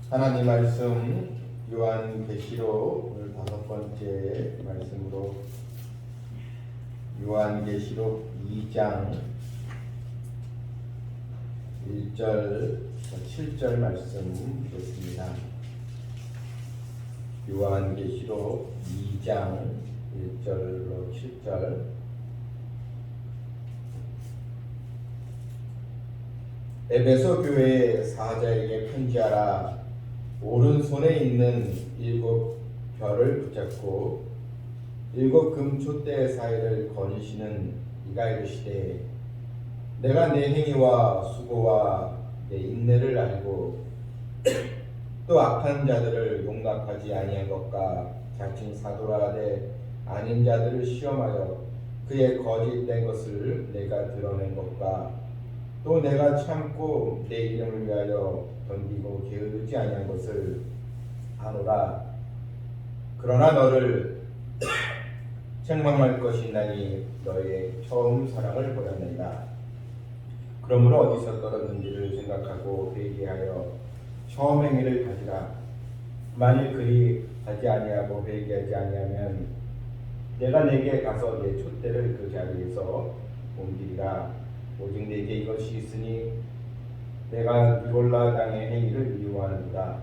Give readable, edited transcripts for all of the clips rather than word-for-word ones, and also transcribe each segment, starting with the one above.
하나님 말씀 요한계시록 오늘 5번째 말씀으로 요한계시록 2장 1절 7절 말씀 듣습니다. 요한계시록 2장 1절로 7절. 에베소 교회 사자에게 편지하라. 오른손에 있는 7 별을 붙잡고 7 금촛대 사이를 거니시는 이가 이르시되, 내가 내 행위와 수고와 내 인내를 알고 또 악한 자들을 용납하지 아니한 것과 자칭 사도라 하되 아닌 자들을 시험하여 그의 거짓된 것을 내가 드러낸 것과 또 내가 참고 내 이름을 위하여 덤비고 게으르지 아니한 것을 아노라. 그러나 너를 책망할 것이 있나니 너의 처음 사랑을 버렸느니라. 그러므로 어디서 떨어졌는지를 생각하고 회개하여 처음 행위를 가지라. 만일 그리 하지 아니하고 회개하지 아니하면 내가 내게 가서 내 촛대를 그 자리에서 옮기리라. 오직 내게 이것이 있으니 내가 니골라 당의 행위를 미워하는도다.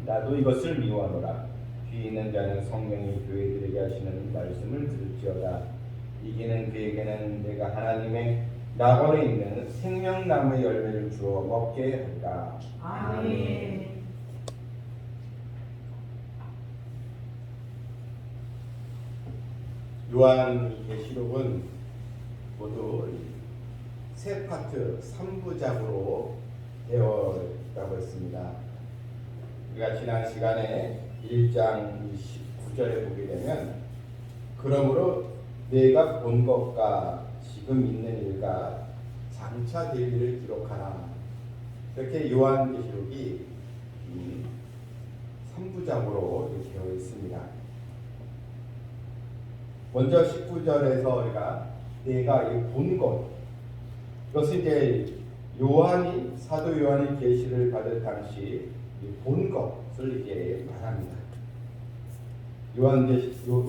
나도 이것을 미워하노라. 귀 있는 자는 성령이 교회들에게 하시는 말씀을 들을지어다. 이기는 그에게는 내가 하나님의 낙원에 있는 생명나무의 열매를 주어 먹게 하리라. 아멘. 요한계시록은 모두 세 파트 3부작으로 되어 있다고 했습니다. 우리가 지난 시간에 1장 19절에 보게 되면, 그러므로 내가 본 것과 지금 있는 일과 장차 될 일을 기록하라. 이렇게 요한계시록이 3부작으로 되어 있습니다. 먼저 19절에서 우리가 내가 본 것, 이것은 이제 사도 요한이 계시를 받을 당시 본 것을 이제 말합니다.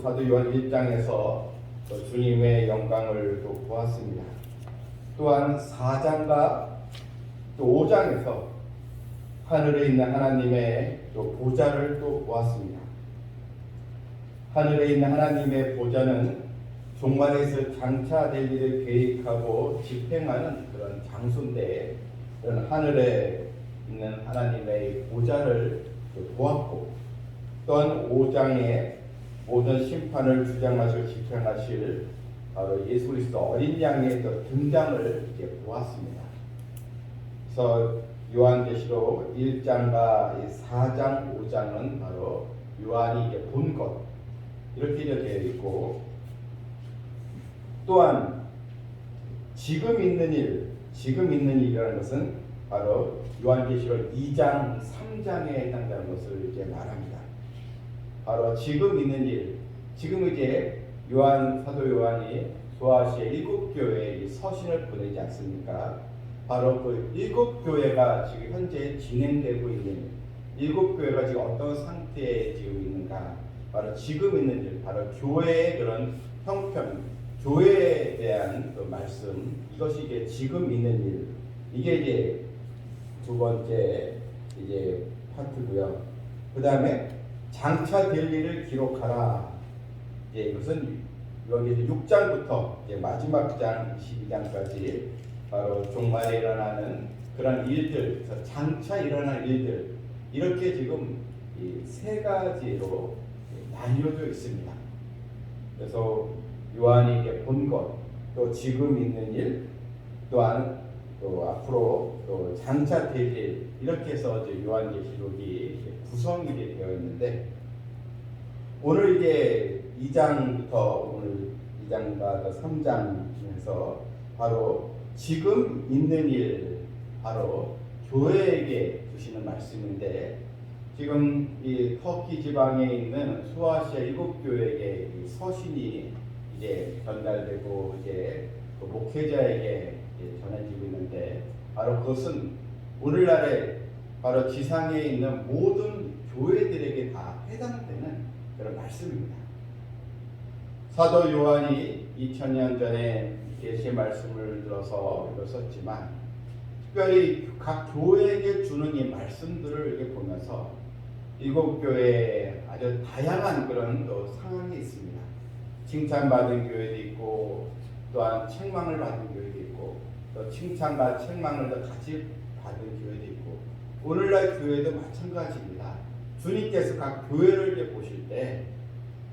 사도 요한 1장에서 주님의 영광을 또 보았습니다. 또한 4장과 또 5장에서 하늘에 있는 하나님의 또 보좌를 또 보았습니다. 하늘에 있는 하나님의 보좌는 종말에서 장차 될 일을 계획하고 집행하는 그런 장소인데, 그런 하늘에 있는 하나님의 보좌를 보았고, 또한 5장에 모든 심판을 주장하시고 집행하실 바로 예수 그리스도 어린 양의 등장을 이제 보았습니다. 그래서 요한계시록 1장과 4장, 5장은 바로 요한이 이제 본 것, 이렇게 되어 있고, 또한 지금 있는 일이라는 것은 바로 요한계시록 2장, 3장에 해당되는 것을 이제 말합니다. 바로 지금 있는 일, 지금 이제 사도 요한이 소아시아 7교회에 서신을 보내지 않습니까? 바로 그 7교회가 지금 현재 진행되고 있는 7교회가 지금 어떤 상태에 지금 있는가, 바로 지금 있는 일, 바로 교회의 그런 형편, 교회에 대한 그 말씀, 이것이 이제 지금 있는 일, 이게 이제 두 번째 이제 파트고요. 그 다음에 장차 될 일을 기록하라. 이제 이것은 여기 6장부터 이제 마지막 장 12장까지 바로 종말에 일어나는 그런 일들, 장차 일어날 일들, 이렇게 지금 이 세 가지로 나뉘어져 있습니다. 그래서 요한이 이제 본 것, 또 지금 있는 일, 또한 또 앞으로 또 장차 될 일, 이렇게 해서 이제 요한계시록이 구성이 되어 있는데, 오늘 이제 2장부터 오늘 2장과 3장에서 바로 지금 있는 일, 바로 교회에게 주시는 말씀인데, 지금 이 터키 지방에 있는 소아시아 7교회에게 이 서신이 이제 전달되고 이제 그 목회자에게 이제 전해지고 있는데, 바로 그것은 오늘날에 바로 지상에 있는 모든 교회들에게 다 해당되는 그런 말씀입니다. 사도 요한이 2000년 전에 계시의 말씀을 들어서 읽었었지만 특별히 각 교회에게 주는 이 말씀들을 이렇게 보면서 일곱 교회에 아주 다양한 그런 또 상황이 있습니다. 칭찬받은 교회도 있고 또한 책망을 받은 교회도 있고 또 칭찬과 책망을 또 같이 받은 교회도 있고 오늘날 교회도 마찬가지입니다. 주님께서 각 교회를 이제 보실 때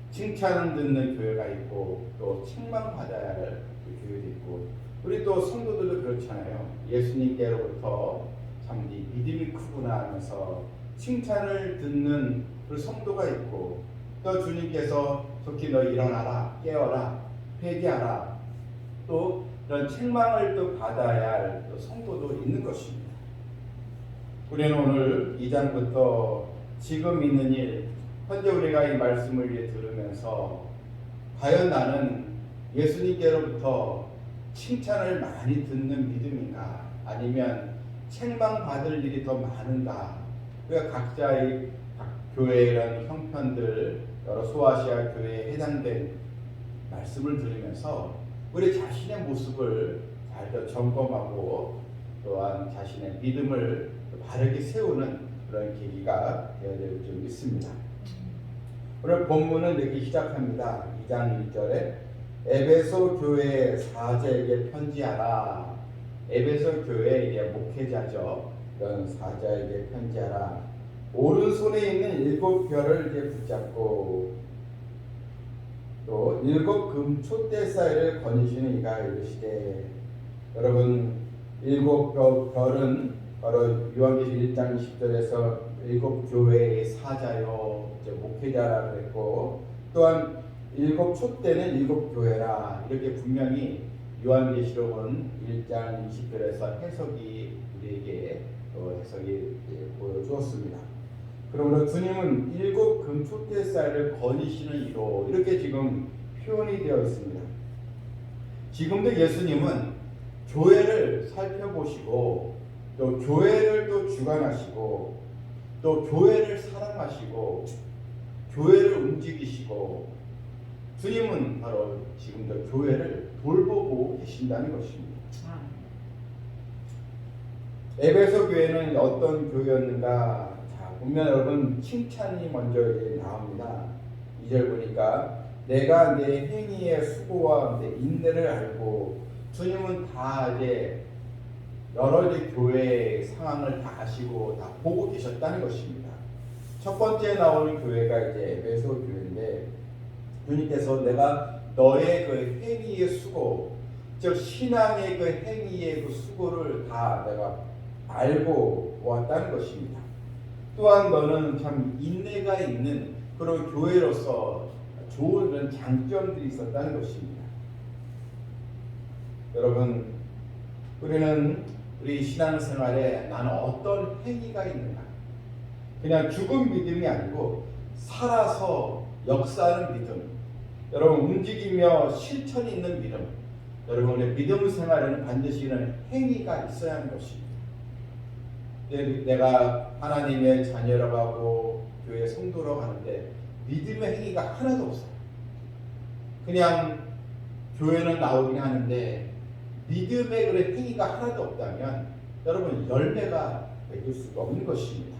칭찬을 듣는 교회가 있고 또 책망 받아야 할 교회도 있고 우리 또 성도들도 그렇잖아요. 예수님께로부터 참 믿음이 크구나 하면서 칭찬을 듣는 그 성도가 있고 또 주님께서 속히 너 일어나라 깨어라 회개하라 또 이런 책망을 또 받아야 할 또 성도도 있는 것입니다. 우리는 오늘 2장부터 지금 있는 일 현재 우리가 이 말씀을 들으면서 과연 나는 예수님께로부터 칭찬을 많이 듣는 믿음인가 아니면 책망받을 일이 더 많은가. 그러니까 각자의 각 교회의 이런 형편들 여러 소아시아 교회에 해당된 말씀을 들으면서 우리 자신의 모습을 잘 점검하고 또한 자신의 믿음을 바르게 세우는 그런 계기가 되어야 될 줄 믿습니다. 오늘 본문은 이렇게 시작합니다. 2장 1절에 에베소 교회 사자에게 편지하라. 에베소 교회 이게 목회자죠. 이런 사자에게 편지하라. 오른손에 있는 7별을 이제 붙잡고 또 7 금 촛대 사이를 거니시는 이가 이르시되 여러분 7 별은 바로 요한계시록 1장 10절에서 7 교회의 사자요 목회자라 그랬고 또한 7 촛대는 7 교회라 이렇게 분명히 요한계시록은 1장 20절에서 해석이 우리에게 해석이 보여주었습니다. 그러므로 주님은 7 금 촛대 사이를 거니시는 이로 이렇게 지금 표현이 되어 있습니다. 지금도 예수님은 교회를 살펴보시고 또 교회를 또 주관하시고 또 교회를 사랑하시고 교회를 움직이시고 주님은 바로 지금도 교회를 돌보고 계신다는 것입니다. 에베소 교회는 어떤 교회였는가? 자, 보면 여러분 칭찬이 먼저 이제 나옵니다. 2절 보니까 내가 내 행위의 수고와 내 인내를 알고 주님은 다 이제 여러 이제 교회의 상황을 다 아시고 다 보고 계셨다는 것입니다. 첫 번째 나오는 교회가 이제 에베소 교회인데 주님께서 내가 너의 그 행위의 수고, 즉 신앙의 그 행위의 그 수고를 다 내가 알고 왔다는 것입니다. 또한 너는 참 인내가 있는 그런 교회로서 좋은 그런 장점들이 있었다는 것입니다. 여러분, 우리는 우리 신앙생활에 나는 어떤 행위가 있는가? 그냥 죽은 믿음이 아니고 살아서 역사하는 믿음. 여러분 움직이며 실천이 있는 믿음. 여러분의 믿음 생활에는 반드시 이런 행위가 있어야 하는 것입니다. 내가 하나님의 자녀라고 하고 교회 성도라고 하는데 믿음의 행위가 하나도 없어요. 그냥 교회는 나오긴 하는데 믿음의 그런 행위가 하나도 없다면 여러분 열매가 맺을 수가 없는 것입니다.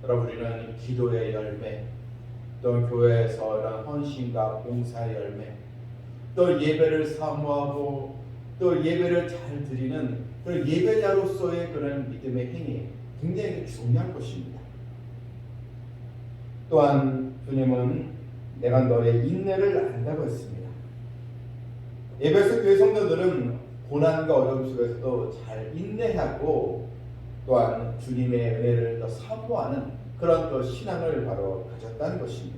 여러분 우리는 기도의 열매, 또 교회에서 이런 헌신과 봉사의 열매, 또 예배를 사모하고 또 예배를 잘 드리는 그런 예배자로서의 그런 믿음의 행위 굉장히 중요한 것입니다. 또한 주님은 내가 너의 인내를 안다고 했습니다. 에베소 교회 성도들은 고난과 어려움 속에서도 잘 인내하고 또한 주님의 은혜를 더 사모하는 그런 또 신앙을 바로 가졌다는 것입니다.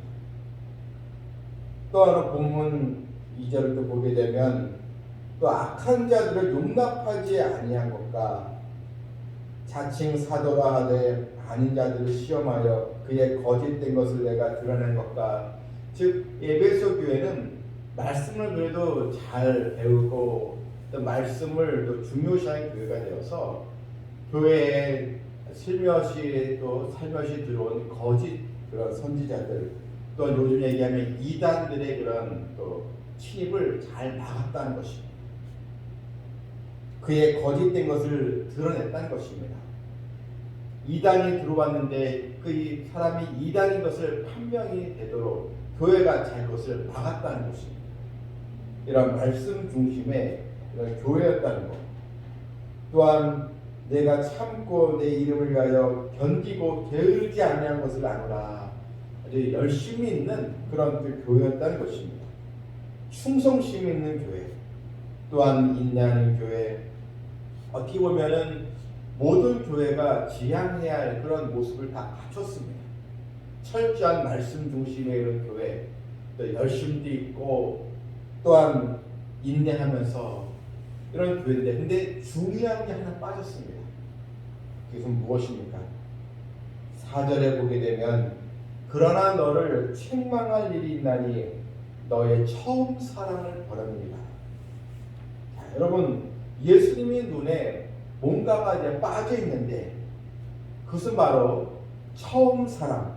또 하나 본문 2절을 또 보게 되면 또 악한 자들을 용납하지 아니한 것과 자칭 사도라 하되 아닌 자들을 시험하여 그의 거짓된 것을 내가 드러낸 것과 즉 에베소 교회는 말씀을 그래도 잘 배우고 또 말씀을 또 중요시하는 교회가 되어서 교회에 슬며시 또 살며시 들어온 거짓 그런 선지자들, 또 요즘 얘기하면 이단들의 그런 또 침입을 잘 막았다는 것입니다. 그의 거짓된 것을 드러냈다는 것입니다. 이단이 들어왔는데 그 사람이 이단인 것을 판명이 되도록 교회가 잘 그것을 막았다는 것입니다. 이런 말씀 중심의 이런 교회였다는 것. 또한 내가 참고 내 이름을 위하여 견디고 게으르지 아니한 것을 아노라. 아주 열심히 있는 그런 그 교회였다는 것입니다. 충성심 있는 교회, 또한 인내하는 교회. 어떻게 보면은 모든 교회가 지향해야 할 그런 모습을 다 갖췄습니다. 철저한 말씀 중심의 이런 교회, 또 열심도 있고 또한 인내하면서 이런 교회인데, 근데 중요한 게 하나 빠졌습니다. 그것은 무엇입니까? 4절에 보게 되면 그러나 너를 책망할 일이 있나니 너의 처음 사랑을 버립니다. 자, 여러분, 예수님의 눈에 뭔가가 이제 빠져 있는데 그것은 바로 처음 사랑을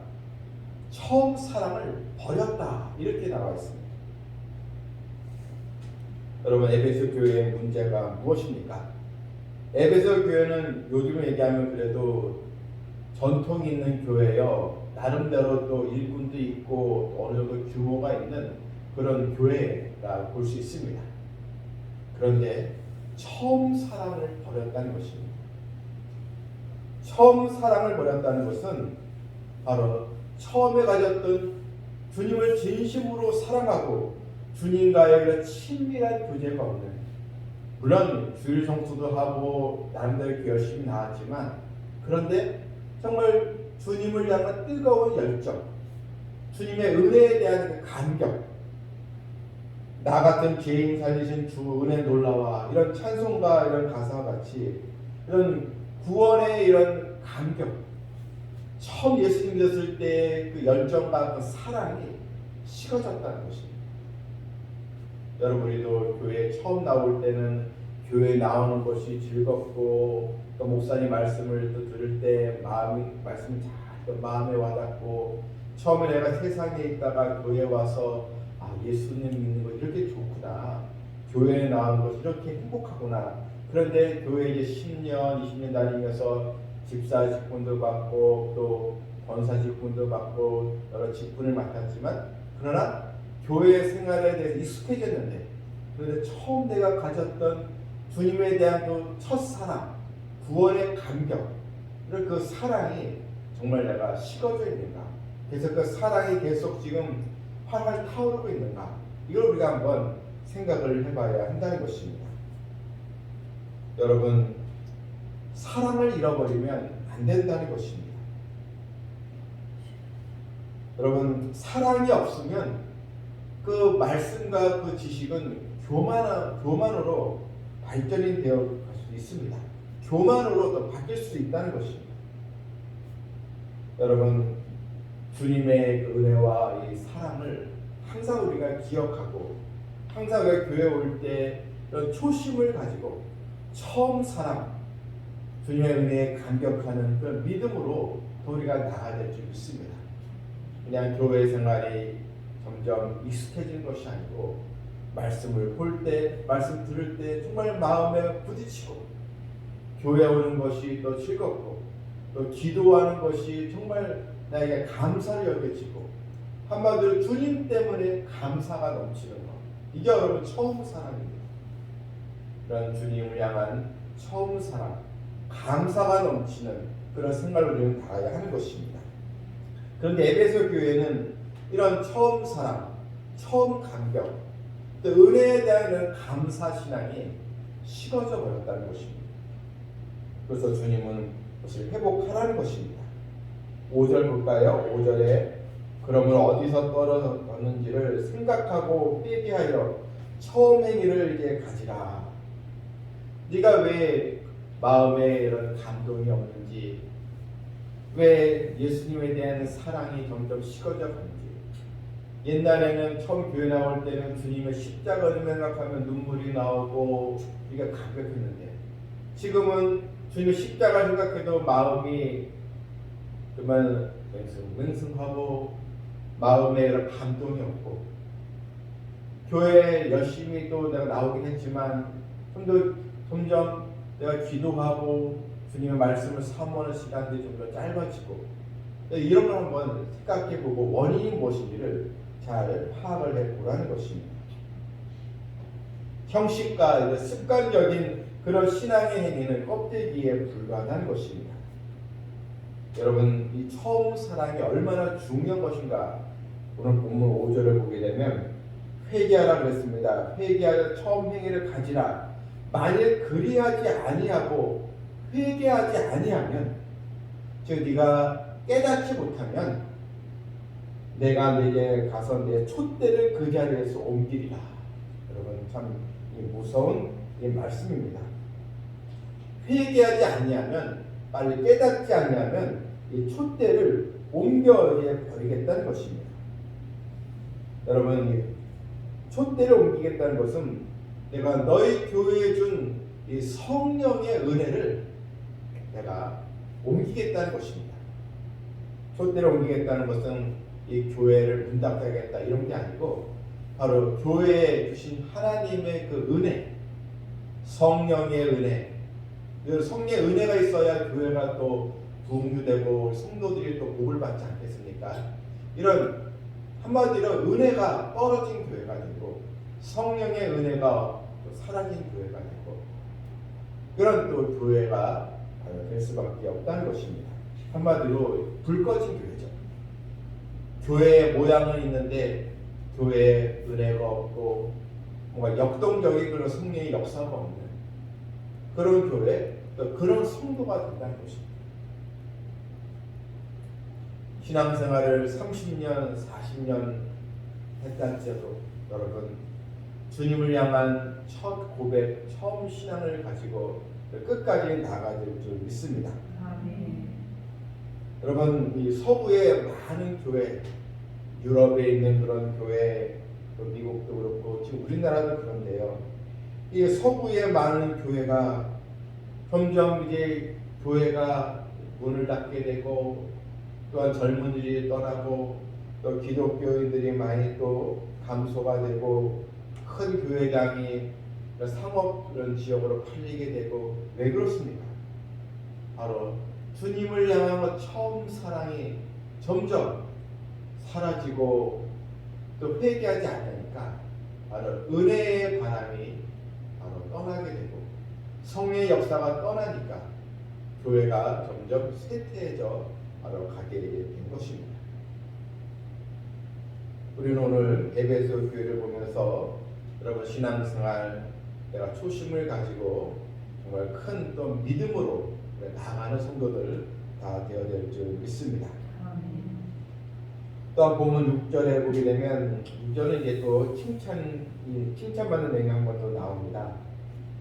버렸다, 이렇게 나와 있습니다. 여러분, 에베소 교회의 문제가 무엇입니까? 에베소 교회는 요즘 얘기하면 그래도 전통 있는 교회요, 나름대로 또 일꾼도 있고 어느 정도 규모가 있는 그런 교회라 볼 수 있습니다. 그런데 처음 사랑을 버렸다는 것입니다. 처음 사랑을 버렸다는 것은 바로 처음에 가졌던 주님을 진심으로 사랑하고 주님과의 그런 친밀한 교제가 없는, 물론 주일 성수도 하고 나름대로 열심히 나왔지만, 그런데 정말 주님을 향한 뜨거운 열정, 주님의 은혜에 대한 그 감격, 나 같은 죄인 살리신 주 은혜 놀라와, 이런 찬송가 이런 가사와 같이 이런 구원의 이런 감격, 처음 예수님 믿었을 때 그 열정과 그 사랑이 식어졌다는 것입니다. 여러분이도 교회에 처음 나올 때는 교회에 나오는 것이 즐겁고, 또 목사님 말씀을 또 들을 때 말씀이 잘 마음에 와닿고, 처음에 내가 세상에 있다가 교회에 와서 예수님 믿는 거 이렇게 좋구나, 교회에 나오는 것이 이렇게 행복하구나. 그런데 교회에 이제 10년, 20년 다니면서 집사 직분도 받고 또 권사 직분도 받고 여러 직분을 맡았지만, 그러나 교회 생활에 대해서 익숙해졌는데, 그런데 처음 내가 가졌던 주님에 대한 그 첫사랑, 구원의 감격, 그 사랑이 정말 내가 식어져 있는가? 그래서 그 사랑이 계속 지금 활활 타오르고 있는가? 이걸 우리가 한번 생각을 해봐야 한다는 것입니다. 여러분, 사랑을 잃어버리면 안 된다는 것입니다. 여러분, 사랑이 없으면 그 말씀과 그 지식은 교만으로 발전이 되어 갈 수 있습니다. 교만으로 또 바뀔 수 있다는 것입니다. 여러분, 주님의 그 은혜와 이 사랑을 항상 우리가 기억하고, 항상 우리가 교회 올 때 이런 초심을 가지고 처음 사랑, 주님의 은혜에 감격하는 그런 믿음으로 더 우리가 나아야 될 줄 믿습니다. 그냥 교회 생활이 점점 익숙해지는 것이 아니고, 말씀을 볼 때, 말씀 들을 때 정말 마음에 부딪히고, 교회 오는 것이 또 즐겁고, 또 기도하는 것이 정말 나에게 감사를 여겨지고, 한마디로 주님 때문에 감사가 넘치는 것, 이게 여러분 처음 사랑입니다. 그런 주님을 향한 처음 사랑, 감사가 넘치는 그런 생활을 우리는 다해야 하는 것입니다. 그런데 에베소 교회는 이런 처음 사랑, 처음 감격, 또 은혜에 대한 감사 신앙이 식어져 버렸다는 것입니다. 그래서 주님은 그것을 회복하라는 것입니다. 5절 볼까요? 5절에 그러면 어디서 떨어졌는지를 생각하고 회개하여 처음 행위를 이제 가지라. 네가 왜 마음에 이런 감동이 없는지, 왜 예수님에 대한 사랑이 점점 식어져 가는지. 옛날에는 처음 교회 나올 때는 주님의 십자가를 생각하면 눈물이 나오고 우리가 감격했는데, 지금은 주님의 십자가 생각해도 마음이 정말 맹승하고 마음에 이런 감동이 없고, 교회에 열심히 또 내가 나오긴 했지만 점점 내가 기도하고 주님의 말씀을 사모하는 시간들이 좀 더 짧아지고, 이런 걸 한번 생각해보고 원인이 무엇인지를 잘 파악을 해보라는 것입니다. 형식과 습관적인 그런 신앙의 행위는 껍데기에 불과하다는 것입니다. 여러분, 이 처음 사랑이 얼마나 중요한 것인가 오늘 본문 5절을 보게 되면 회개하라 그랬습니다. 회개하여 처음 행위를 가지라. 만일 그리하지 아니하고 회개하지 아니하면, 즉 네가 깨닫지 못하면 내가 네게 가서 내 촛대를 그 자리에서 옮기리라. 여러분, 참 무서운 이 말씀입니다. 회개하지 아니하면, 빨리 깨닫지 아니하면 이 촛대를 옮겨 버리겠다는 것입니다. 여러분, 촛대를 옮기겠다는 것은 내가 너희 교회에 준 이 성령의 은혜를 내가 옮기겠다는 것입니다. 촛대를 옮기겠다는 것은 이 교회를 문 닫아야겠다 이런 게 아니고, 바로 교회에 주신 하나님의 그 은혜, 성령의 은혜, 그 성령의 은혜가 있어야 교회가 또 부흥되고 성도들이 또 복을 받지 않겠습니까? 이런 한마디로 은혜가 떨어진 교회가 되고 성령의 은혜가 또 사라진 교회가 되고, 그런 또 교회가 될 수밖에 없다는 것입니다. 한마디로 불 꺼진 교회죠. 교회의 모양은 있는데 교회에 은혜가 없고 뭔가 역동적인 그런 성령의 역사가 없는 그런 교회, 또 그런 성도가 된다는 것입니다. 신앙생활을 30년, 40년 했다지도 여러분, 주님을 향한 첫 고백, 처음 신앙을 가지고 끝까지 나가야 될 줄 믿습니다. 여러분, 이 서구의 많은 교회, 유럽에 있는 그런 교회, 또 미국도 그렇고 지금 우리나라도 그런데요. 이 서구의 많은 교회가 점점 이제 교회가 문을 닫게 되고, 또한 젊은이들이 떠나고, 또 기독교인들이 많이 또 감소가 되고, 큰 교회당이 상업 그런 지역으로 팔리게 되고, 왜 그렇습니까? 바로 주님을 향한 처음 사랑이 점점 사라지고 또 회개하지 않으니까 바로 은혜의 바람이 바로 떠나게 되고 성령의 역사가 떠나니까 교회가 점점 쇠퇴해져 바로 가게 된 것입니다. 우리는 오늘 에베소 교회를 보면서 여러분, 신앙생활 내가 초심을 가지고 정말 큰 또 믿음으로 나아가는 성도들 다 되어야 될 줄 믿습니다. 또 보면 6절에 보게 되면 6절은 이제 또 칭찬받는 내용이 한 번 더 나옵니다.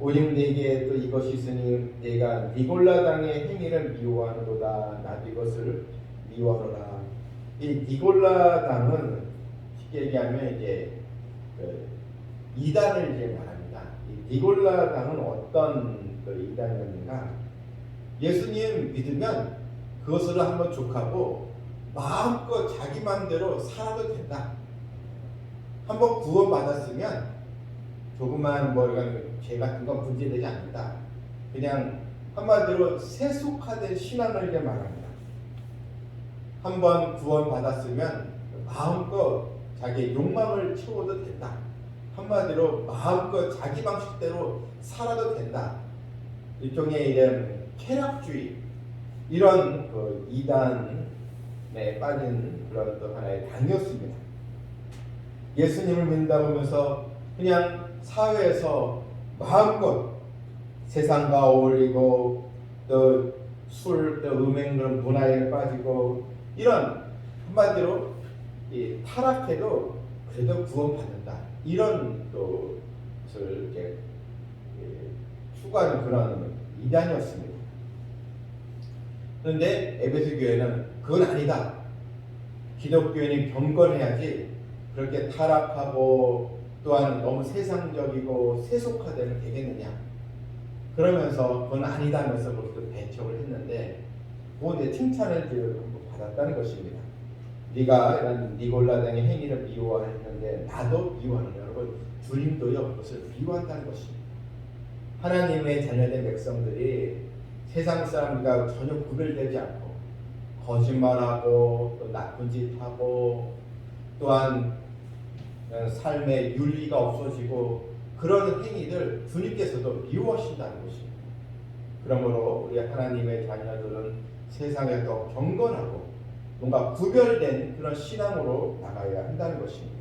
오직 네게 또 이것이 있으니 네가 니골라 당의 행위를 미워하노로다. 나도 이것을 미워하노라. 이 니골라 당은 쉽게 얘기하면 이제 이단을 이제 말합니다. 이 니골라 당은 어떤 이단이었는가? 예수님 믿으면 그것을 한번 족하고 마음껏 자기 마음대로 살아도 된다. 한번 구원 받았으면 조그만 죄 같은 건 문제되지 않는다. 그냥 한마디로 세속화된 신앙을 이제 말합니다. 한번 구원 받았으면 마음껏 자기의 욕망을 채워도 된다. 한마디로 마음껏 자기 방식대로 살아도 된다. 일종의 이런 쾌락주의, 이런 그 이단에 빠진 그런 또 하나의 당이었습니다. 예수님을 믿는다고 하면서 그냥 사회에서 마음껏 세상과 어울리고 또 술, 또 음행 그런 문화에 빠지고, 이런 한마디로 타락해도 그래도 구원받는다, 이런 또 것을 이렇게 추구하는 그런 이단이었습니다. 그런데 에베소 교회는 그건 아니다. 기독교인이 경건해야지 그렇게 타락하고 또한 너무 세상적이고 세속화되면 되겠느냐. 그러면서 그건 아니다면서 그것도 배척을 했는데 그런데 칭찬을 받았다는 것입니다. 네가 이런 니골라 등의 행위를 미워했는데 나도 미워하는 여러분, 주님도요 그것을 미워한다는 것입니다. 하나님의 자녀된 백성들이 세상 사람과 전혀 구별되지 않고 거짓말하고 또 나쁜 짓하고 또한 삶의 윤리가 없어지고 그런 행위들 주님께서도 미워하신다는 것입니다. 그러므로 우리 하나님의 자녀들은 세상에 더 경건하고 뭔가 구별된 그런 신앙으로 나가야 한다는 것입니다.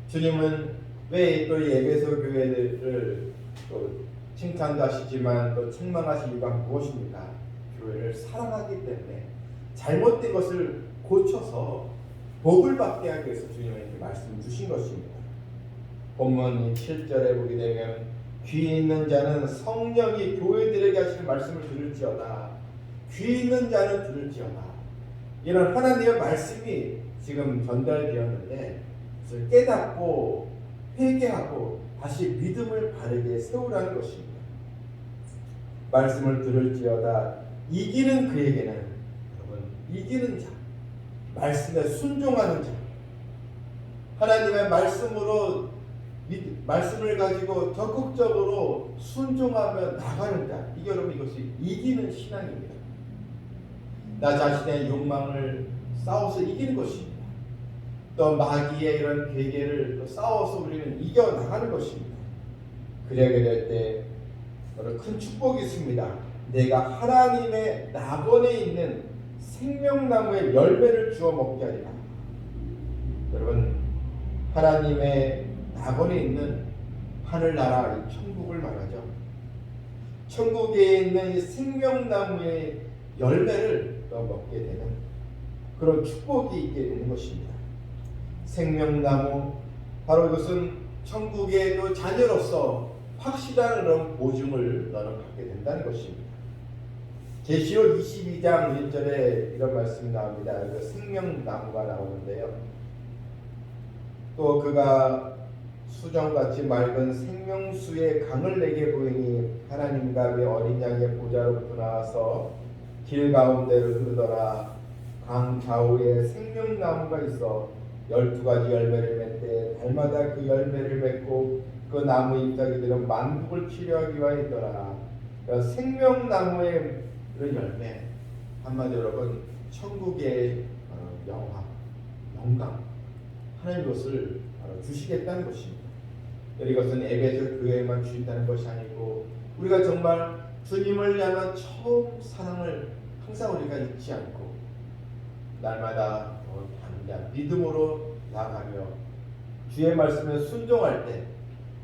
주님은 왜 또 에베소 교회를 또 칭찬도 하시지만 또 책망하신 이유가 무엇입니까? 교회를 사랑하기 때문에 잘못된 것을 고쳐서 복을 받게 하기 위해서 주님은 이렇게 말씀 주신 것입니다. 본문 7절에 보게 되면 귀 있는 자는 성령이 교회들에게 하시는 말씀을 들을지어다. 귀 있는 자는 들을지어다. 이런 하나님의 말씀이 지금 전달되었는데 그것을 깨닫고 회개하고 다시 믿음을 바르게 세우라는 것입니다. 말씀을 들을지어다. 이기는 그에게는 여러분 이기는 자, 말씀에 순종하는 자, 하나님의 말씀을 가지고 적극적으로 순종하며 나가는 자, 이게 여러분 이것이 이기는 신앙입니다. 나 자신의 욕망을 싸워서 이기는 것입니다. 또 마귀의 이런 계계를 또 싸워서 우리는 이겨나가는 것입니다. 그러게 될 때 큰 축복이 있습니다. 내가 하나님의 낙원에 있는 생명나무의 열매를 주워 먹게 하리라. 여러분 하나님의 낙원에 있는 하늘나라 이 천국을 말하죠. 천국에 있는 이 생명나무의 열매를 먹게 되는 그런 축복이 있게 되는 것입니다. 생명나무, 바로 이것은 천국의 또 자녀로서 확실한 그런 보증을 너는 받게 된다는 것입니다. 계시록 22장 1절에 이런 말씀이 나옵니다. 생명나무가 나오는데요. 또 그가 수정같이 맑은 생명수의 강을 내게 보이니 하나님과 그 어린 양의 보좌로부터 나와서 길 가운데로 흐르더라. 강 좌우에 생명나무가 있어 12가지 열매를 맺되 달마다 그 열매를 맺고 그 나무 잎사귀들은 만국을 치료하기 위하였더라. 생명나무의 그런 열매, 한마디로 여러분 천국의 영광, 하나님 것을 주시겠다는 것입니다. 이것은 에베소 교회만 주신다는 것이 아니고 우리가 정말 주님을 향한 처음 사랑을 항상 우리가 잊지 않고 날마다 다른 믿음으로 나아가며 주의 말씀에 순종할 때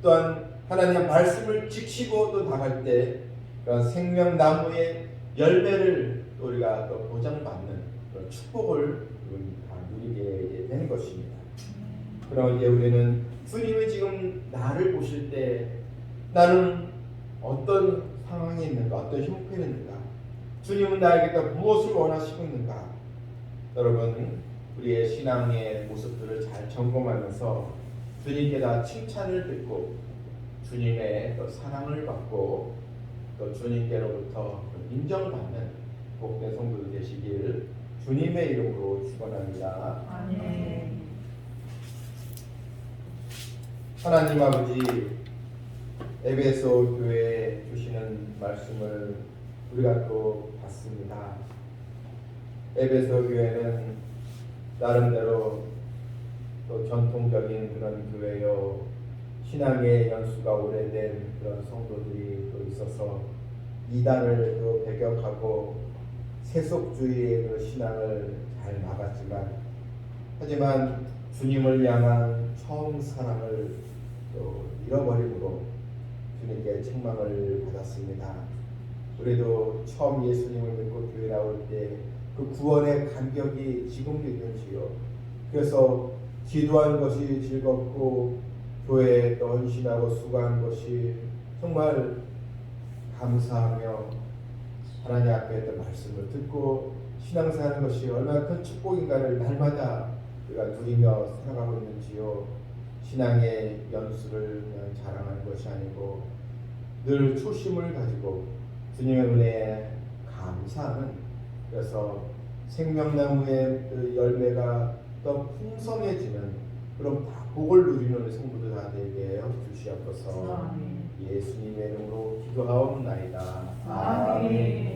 또한 하나님의 말씀을 지키고 또 나갈 때 생명나무의 열매를 우리가 또 보장받는 그런 축복을 누리게 되는 것입니다. 그럼 이제 우리는 주님이 지금 나를 보실 때 나는 어떤 상황에 있는가, 어떤 형편에 있는가, 주님은 나에게 또 무엇을 원하시고 있는가. 여러분 우리의 신앙의 모습들을 잘 점검하면서 주님께 다 칭찬을 듣고 주님의 또 사랑을 받고 또 주님께로부터 인정받는 복된 성도들 되시길 주님의 이름으로 축원합니다. 아멘. 하나님 아버지, 에베소 교회에 주시는 말씀을 우리가 또 봤습니다. 에베소 교회는 나름대로 또 전통적인 그런 교회요, 신앙의 연수가 오래된 그런 성도들이 또 있어서 이단을 또 배격하고 세속주의의 그 신앙을 잘 막았지만, 하지만 주님을 향한 처음 사랑을 또 잃어버림으로 주님께 책망을 받았습니다. 우리도 처음 예수님을 믿고 교회 나올 때 그 구원의 감격이 지금도 있는지요. 그래서 기도하는 것이 즐겁고 교회에 또 헌신하고 수고하는 것이 정말 감사하며 하나님 앞에 또 말씀을 듣고 신앙생활하는 것이 얼마나 큰 축복인가를 날마다 우리가 누리며 살아가고 있는지요. 신앙의 연수를 그냥 자랑하는 것이 아니고 늘 초심을 가지고 주님의 은혜에 감사하는, 그래서 생명나무의 그 열매가 더 풍성해지는 그런 복을 누리는 우리 성도들 다 되게 주시옵소서. 예수님의 이름으로 기도하옵나이다. 아멘.